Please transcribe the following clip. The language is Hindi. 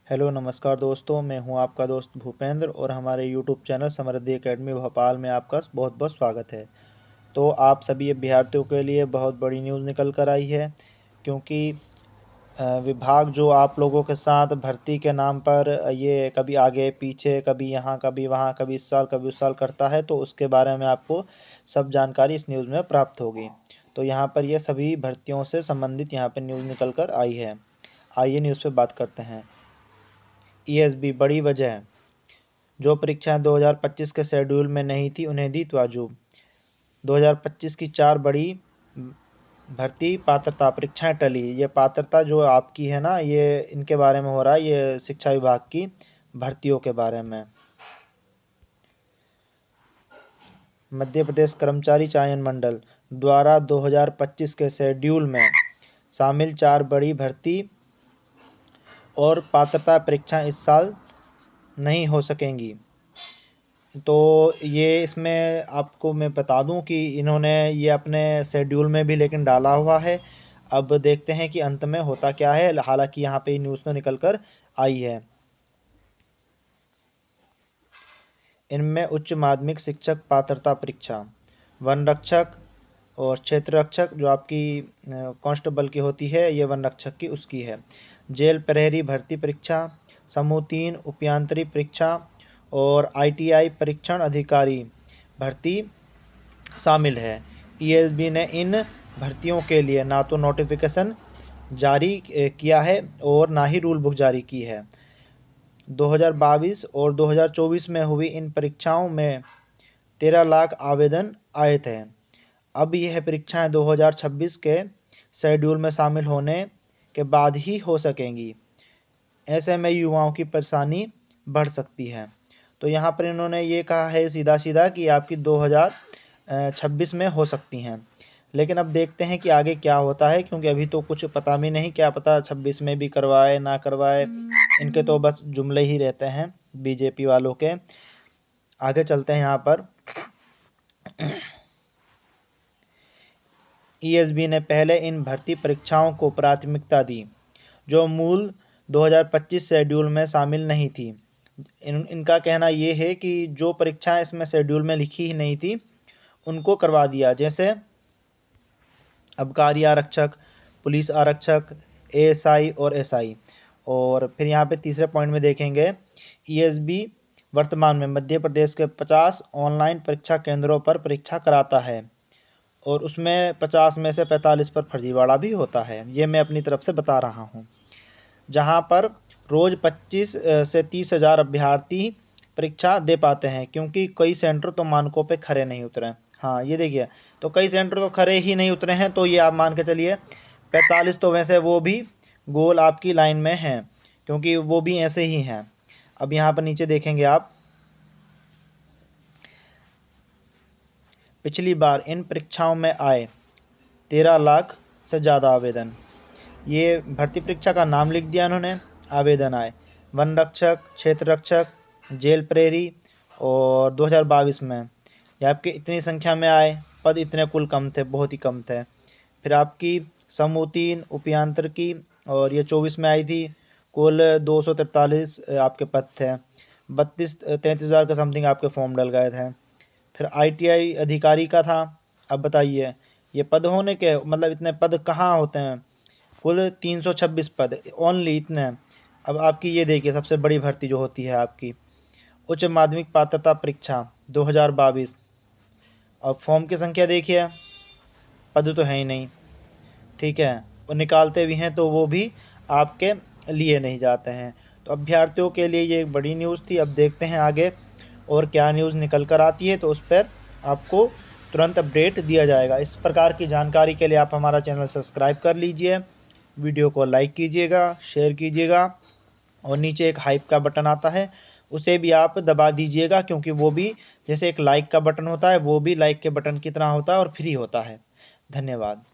हेलो नमस्कार दोस्तों, मैं हूं आपका दोस्त भूपेंद्र और हमारे यूट्यूब चैनल समृद्धि एकेडमी भोपाल में आपका बहुत बहुत स्वागत है। तो आप सभी अभ्यर्थियों के लिए बहुत बड़ी न्यूज़ निकल कर आई है, क्योंकि विभाग जो आप लोगों के साथ भर्ती के नाम पर ये कभी आगे पीछे, कभी यहाँ कभी वहाँ, कभी इस साल कभी उस साल करता है, तो उसके बारे में आपको सब जानकारी इस न्यूज़ में प्राप्त होगी। तो यहाँ पर ये सभी भर्तियों से संबंधित यहाँ पर न्यूज़ निकल कर आई है। आइए न्यूज़ पे बात करते हैं। ESB बड़ी वजह, जो परीक्षाएं 2025 के शेड्यूल में नहीं थी उन्हें दी तवज्जो। 2025 की 4 बड़ी भर्ती पात्रता परीक्षाएं टली। ये पात्रता जो आपकी है ना, ये इनके बारे में हो रहा है, ये शिक्षा विभाग की भर्तियों के बारे में। मध्य प्रदेश कर्मचारी चयन मंडल द्वारा 2025 के शेड्यूल में शामिल 4 बड़ी भर्ती और पात्रता परीक्षाएं इस साल नहीं हो सकेंगी। तो ये इसमें आपको मैं बता दूं कि इन्होंने ये अपने शेड्यूल में भी लेकिन डाला हुआ है। अब देखते हैं कि अंत में होता क्या है। हालांकि यहाँ पे न्यूज़ में निकल कर आई है। इनमें उच्च माध्यमिक शिक्षक पात्रता परीक्षा, वन रक्षक और क्षेत्र रक्षक जो आपकी कांस्टेबल की होती है, ये वन रक्षक की उसकी है। जेल प्रहरी भर्ती परीक्षा, समूह 3 उपयांतरी परीक्षा और ITI परीक्षण अधिकारी भर्ती शामिल है। ESB ने इन भर्तियों के लिए ना तो नोटिफिकेशन जारी किया है और ना ही रूल बुक जारी की है। 2022 और 2024 में हुई इन परीक्षाओं में 13 लाख आवेदन आए थे। अब यह परीक्षाएं 2026 के शेड्यूल में शामिल होने के बाद ही हो सकेंगी। ऐसे में युवाओं की परेशानी बढ़ सकती है। तो यहाँ पर इन्होंने ये कहा है सीधा सीधा कि आपकी 2026 में हो सकती हैं। लेकिन अब देखते हैं कि आगे क्या होता है, क्योंकि अभी तो कुछ पता भी नहीं, क्या पता 26 में भी करवाए ना करवाए। इनके तो बस जुमले ही रहते हैं बीजेपी वालों के। आगे चलते हैं यहाँ पर। ESB ने पहले इन भर्ती परीक्षाओं को प्राथमिकता दी जो मूल 2025 शेड्यूल में शामिल नहीं थी। इनका कहना ये है कि जो परीक्षाएं इसमें शेड्यूल में लिखी ही नहीं थी उनको करवा दिया, जैसे आबकारी आरक्षक, पुलिस आरक्षक, ASI और SI। और फिर यहाँ पे तीसरे पॉइंट में देखेंगे, ESB वर्तमान में मध्य प्रदेश के 50 ऑनलाइन परीक्षा केंद्रों पर परीक्षा कराता है और उसमें 50 में से 45 पर फर्जीवाड़ा भी होता है। ये मैं अपनी तरफ से बता रहा हूँ। जहाँ पर रोज़ 25 से 30 हज़ार अभ्यर्थी परीक्षा दे पाते हैं, क्योंकि कई सेंटर तो मानकों पे खरे नहीं उतरे। हाँ, ये देखिए, तो कई सेंटर तो खरे ही नहीं उतरे हैं। तो ये आप मान के चलिए 45 तो वैसे वो भी गोल आपकी लाइन में हैं, क्योंकि वो भी ऐसे ही हैं। अब यहाँ पर नीचे देखेंगे आप, पिछली बार इन परीक्षाओं में आए 13 लाख से ज़्यादा आवेदन। ये भर्ती परीक्षा का नाम लिख दिया इन्होंने। आवेदन आए वन रक्षक, क्षेत्र रक्षक, जेल प्रहरी और 2022 में ये आपकी इतनी संख्या में आए। पद इतने कुल कम थे, बहुत ही कम थे। फिर आपकी समूह 3 उपयांतर की और ये 24 में आई थी। कुल 243 आपके पद थे। 33 हज़ार के समथिंग आपके फॉर्म डल गए थे। फिर ITI अधिकारी का था। अब बताइए, ये पद होने के मतलब इतने पद कहाँ होते हैं? कुल 326 पद, ओनली इतने। अब आपकी ये देखिए, सबसे बड़ी भर्ती जो होती है आपकी उच्च माध्यमिक पात्रता परीक्षा 2022। अब फॉर्म की संख्या देखिए, पद तो है ही नहीं, ठीक है। और निकालते भी हैं तो वो भी आपके लिए नहीं जाते हैं। तो अभ्यर्थियों के लिए ये एक बड़ी न्यूज़ थी। अब देखते हैं आगे और क्या न्यूज़ निकल कर आती है, तो उस पर आपको तुरंत अपडेट दिया जाएगा। इस प्रकार की जानकारी के लिए आप हमारा चैनल सब्सक्राइब कर लीजिए, वीडियो को लाइक कीजिएगा, शेयर कीजिएगा और नीचे एक हाइप का बटन आता है उसे भी आप दबा दीजिएगा, क्योंकि वो भी जैसे एक लाइक का बटन होता है, वो भी लाइक के बटन की तरह होता है और फ्री होता है। धन्यवाद।